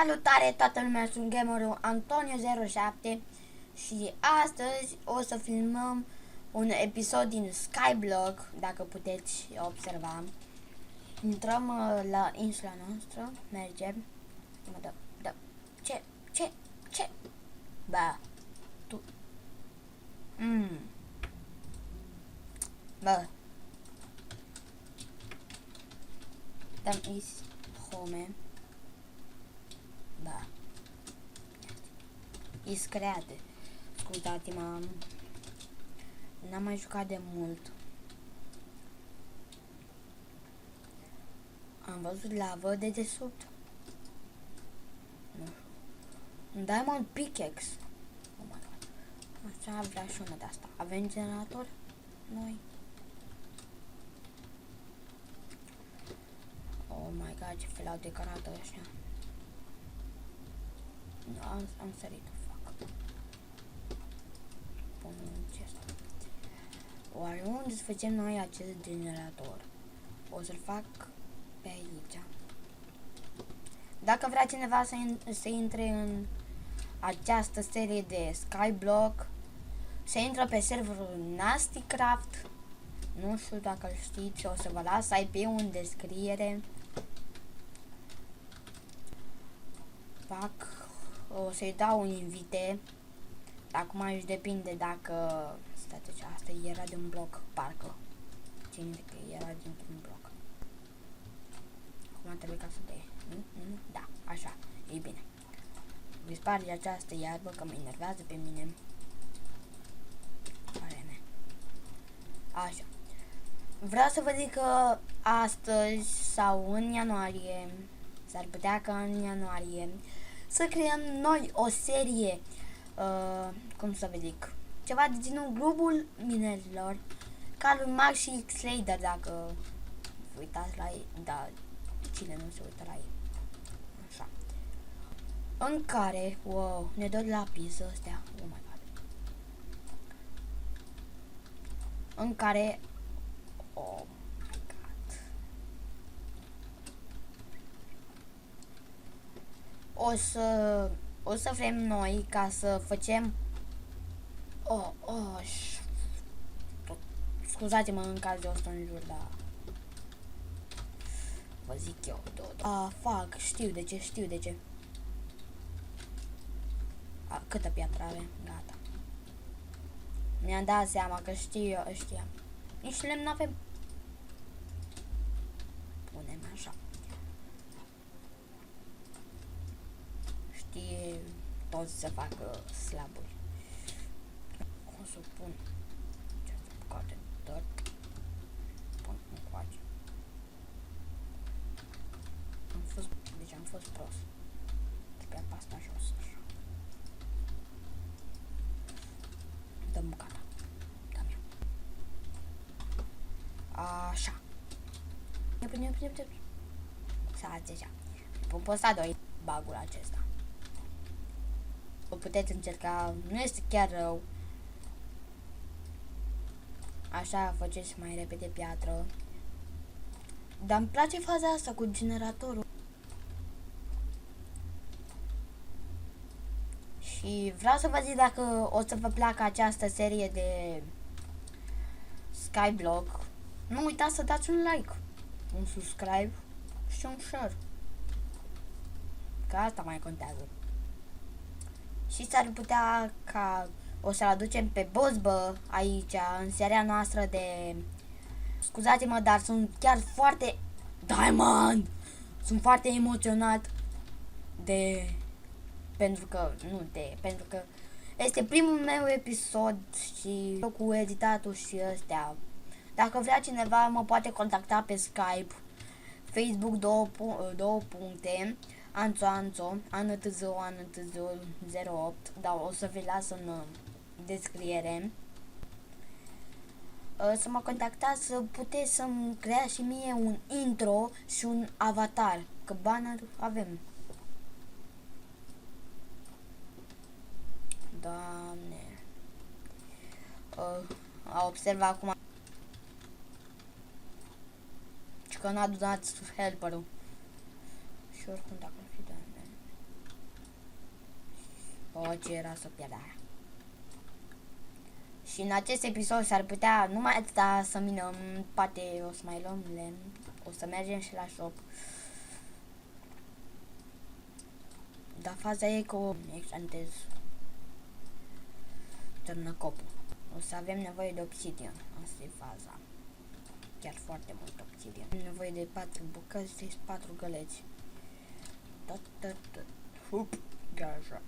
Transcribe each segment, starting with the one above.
Salutare toată lumea, sunt gamerul Antonio07 și astăzi o să filmăm un episod din Skyblock, dacă puteți observa. Intrăm la insula noastră, mergem. Da. Ce? Ba, tu. Bă. Dăm is home. Da. Is create. Scuzați-mă. N-am mai jucat de mult. Am văzut lavă de desubt. Nu. Un diamond pickaxe. Oh my god. Așa vrea și una de asta. Avem generator? Noi. Oh my god, ce fel au decorat ăștia. Nu, am sărit. Fuck. Pun un chest. Oare unde să facem noi acest generator? O să-l fac pe aici. Dacă vrea cineva să intre în această serie de Skyblock, se intră pe serverul NastyCraft. Nu știu dacă îl știți, o să vă las IP-ul în descriere. O să-i dau un invite. Acum își depinde dacă... Stați, asta era de un bloc, parcă. Ține că era dintr-un bloc. Acum trebuie ca să dea. Nu? Da, așa. E bine. Voi sparge această iarbă că mă enervează pe mine. Așa. Vreau să vă zic că astăzi sau în ianuarie, s-ar putea ca în ianuarie, să creăm noi o serie, cum să vă zic, ceva de genul grupul minerilor, ca lui Max și X-Lader, dacă vă uitați la ei, da, cine nu se uită la ei, așa, în care, wow, ne dă lapis ăstea, oh my god, în care, oh my god, o să vrem noi ca să facem scuzați-mă în caz de o să înjur, dar vă zic eu fac, știu de ce câtă piatră avem, gata, mi-am dat seama că știam, nici lemn n-avem. Punem așa. Știe toți să facă slaburi. O să pun această bucată de tot. Pun încoace. Am fost prost. Trebuia pe asta jos, așa. Dăm bucata. Dăm-i. Așa. Pune. Să ați așa. Pun pe ăsta 2 bagul acesta. O puteți încerca, nu este chiar rău. Așa faceți mai repede piatră. Dar îmi place faza asta cu generatorul. Și vreau să vă zic dacă o să vă placă această serie de Skyblock. Nu uitați să dați un like, un subscribe și un share. Că asta mai contează. Și s-ar putea ca o să-l aducem pe Bozbă aici, în seria noastră de... Scuzați-mă, dar sunt chiar foarte... Diamond! Sunt foarte emoționat pentru că este primul meu episod și cu editatul și astea. Dacă vrea cineva, mă poate contacta pe Skype, Facebook 2 puncte, Anțo, anătăzău 08, dar o să vi las în descriere. Să mă contactați, să puteți să-mi creați și mie un intro și un avatar, că banner avem. Doamne. A observat acum că n-a adunat helperul. Și oricum dacă ar fi, Doamne. ce era să pierd aia. Și în acest episod s-ar putea numai atâta să minăm, poate o să mai luăm lemn, o să mergem și la shop. Dar faza e că o exantez târnăcopul. O să avem nevoie de obsidian, asta e faza. Chiar foarte mult obsidian. Am nevoie de 4 bucăți, 4 găleți. Hup, gajat.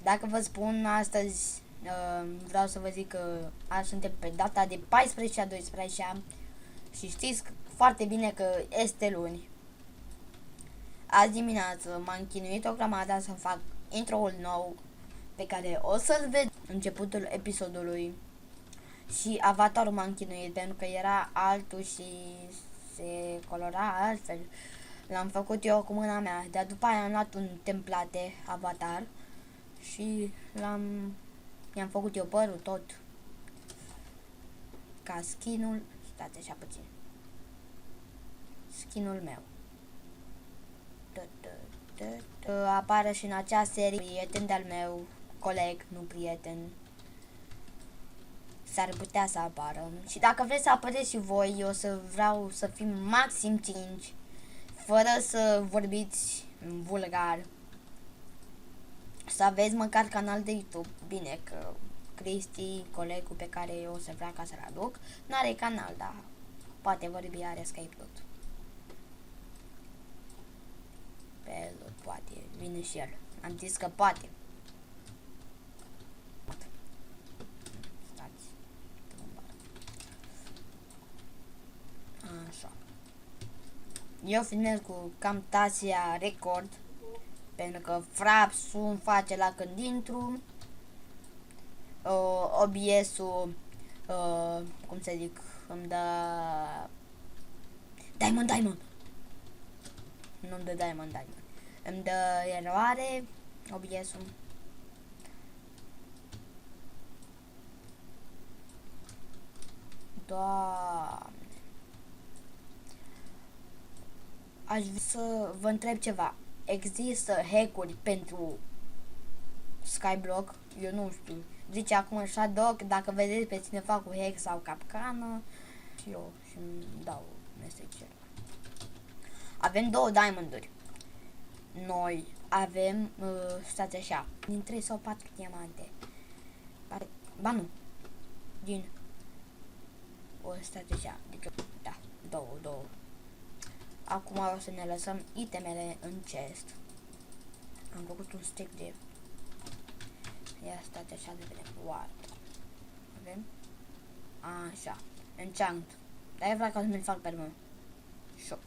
Dacă vă spun astăzi, vreau să vă zic că azi suntem pe data de 14 a 12 și știți foarte bine că este luni. Azi dimineață m-am chinuit o grămadă să fac intro-ul nou pe care o să-l ved începutul episodului. Și avatarul m-am chinuit pentru că era altul și se colora altfel. L-am făcut eu cu mâna mea, dar după aia am luat un template avatar și i-am făcut eu părul tot ca skin-ul, stați așa puțin, skin-ul meu. Apare și în acea serie prieten de-al meu, coleg, nu prieten. S-ar putea să apară. Și dacă vreți să apăreți și voi, eu vreau să fim maxim 5, fără să vorbiți vulgar. Să aveți măcar canal de YouTube. Bine că Cristi, colegul pe care eu o să vreau ca să-l aduc, n-are canal, dar poate vorbi, are Skype tot. Pe el poate, vine și el. Am zis că poate. Stați. Așa. Eu filmez cu Camtasia Record, pentru că Frapsul îmi face la când intru. OBS-ul, cum să zic, îmi dă Diamond. Nu-mi dă Diamond. Îmi dă eroare, OBS-ul. Doamne. Aș vrea să vă întreb ceva. Există hack-uri pentru Skyblock? Eu nu știu. Zice acum Shadow, dacă vedeți pe cineva cu hack sau capcană, și eu și-mi dau mesajul. Avem 2 diamonduri. Noi avem, stați așa, din 3 sau 4 diamante. Ba nu. Din... O, stați așa, adică, da, 2. Acum o să ne lăsăm itemele în chest. Am făcut un stack de... Ia stați așa de vedem. What? Avem? Așa. Enchant. Dar eu vreau ca să mi-l fac pe mă. Shop.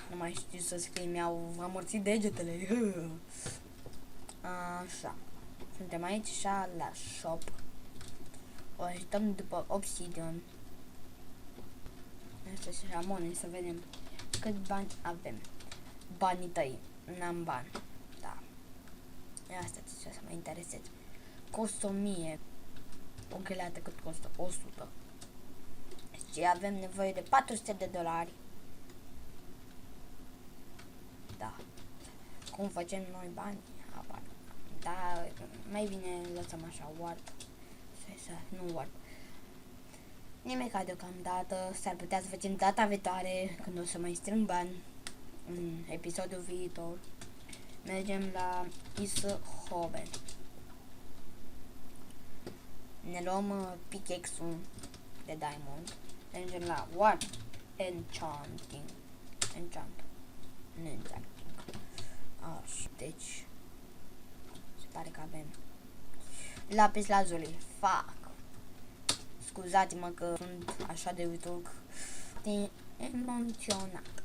Nu mai știu să scrie, mi-au amorțit degetele. Așa. Suntem aici și la shop. O așteptăm după obsidian. Asta și așa money, să vedem cât bani avem. Banii tăi. N-am bani. Da. Asta ce să mă intereseze. Costă 1000. O găleată cât costă? 100. Deci avem nevoie de $400. Da. Cum facem noi bani? Da, mai bine lăsăm așa ward. Nu ward. Nimic ca deocamdată, s-ar putea să facem data viitoare, când o să mai strâng bani, în episodul viitor. Mergem la Ishoven. Ne luăm pickaxe-ul de diamond. Mergem la What? Enchanting. Enchanting. Așa, deci se pare că avem lapis lazuli. Fuck. Scuzați-mă că sunt așa de uituc. Emoționat.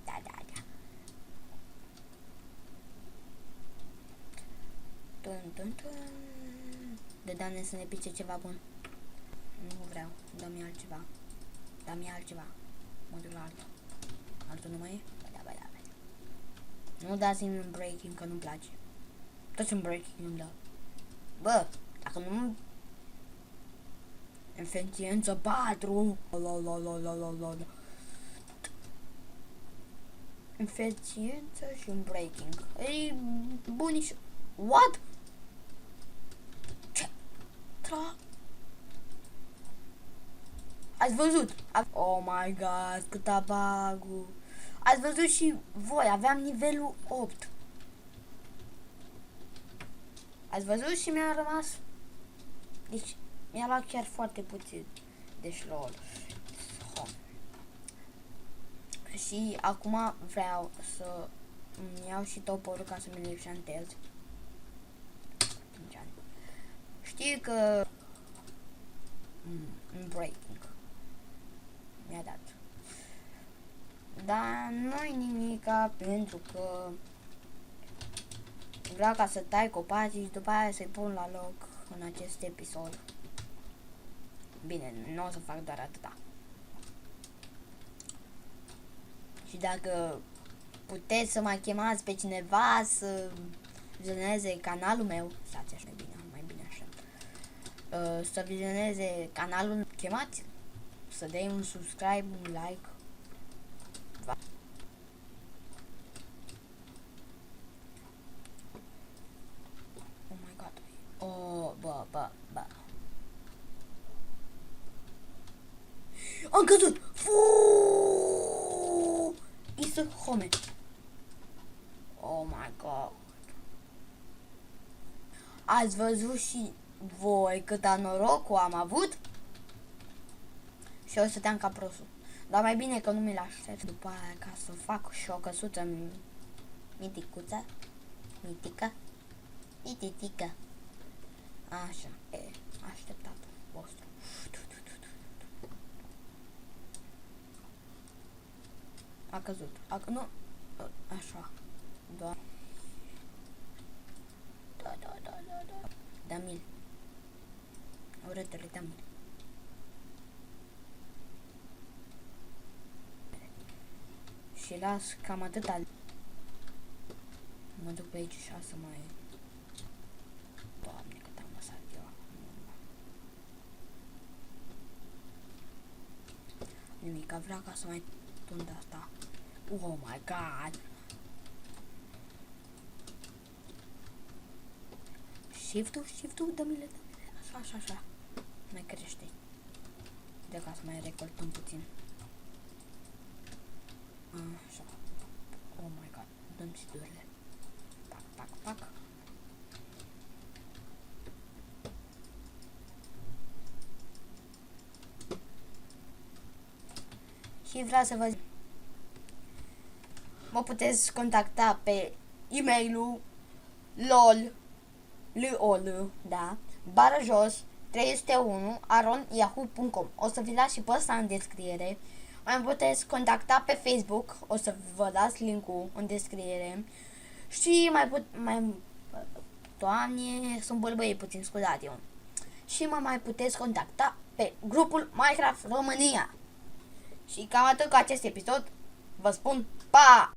Da. Tun. De Doamne să ne pice ceva bun. Nu vreau. Dă-mi altceva. Mă duc la altul. Altul nu mai e? Da. Nu dați-mi un breaking că nu-mi place. Toți un breaking îmi dă. Bă, dacă nu... Eficiență 4. eficiență și un breaking. E buniș. What? Ce? Ați văzut? Oh my god, cât abagul. Ați văzut și voi, aveam nivelul 8. Ați văzut și mi-a rămas. Deci mi-a luat chiar foarte puțin. Deci lol. Și acum vreau să îmi iau și toporul ca să mi-l enchantez. Știi că breaking mi-a dat. Dar nu-i nimica pentru că vreau ca să tai copacii și după aia să-i pun la loc în acest episod. Bine, nu o să fac doar atâta. Și dacă puteți să mai chemați pe cineva să vizioneze canalul meu, stați așa mai bine așa, să vizioneze canalul, chemați, să dai un subscribe, un like. Oh my god. Oh, bă. Am căzut! Isă home. Oh my god. Ați văzut și voi câta norocul am avut? Și eu stăteam ca prostul. Dar mai bine că nu mi-l aștept după aia ca să fac și o căsuță miticuță. Mititică. Așa, așteptatul vostru. A căzut. Nu. Așa. Da. Da-mi-l. Urâtele, da-mi-l. Și las cam atâta. Mă duc pe aici și să mai... Doamne, cât am lăsat eu. Nimica, vreau ca să mai tund asta. Oh my god. Shift-ul, dă-mi-le. Așa. Mai crește. De ca să mai recoltăm puțin. Așa. Oh my god. Dăm siturile. Pac. Și vreau să vă zic. Mă puteți contacta pe e-mailul lol, da, barajos 301@yahoo.com. O să vi las și pe ăsta în descriere. Mai puteți contacta pe Facebook, o să vă las link-ul în descriere. Și Doamne, sunt bălbăie puțin, scuzați eu. Și mă mai puteți contacta pe grupul Minecraft România. Și cam atât cu acest episod. Vă spun pa!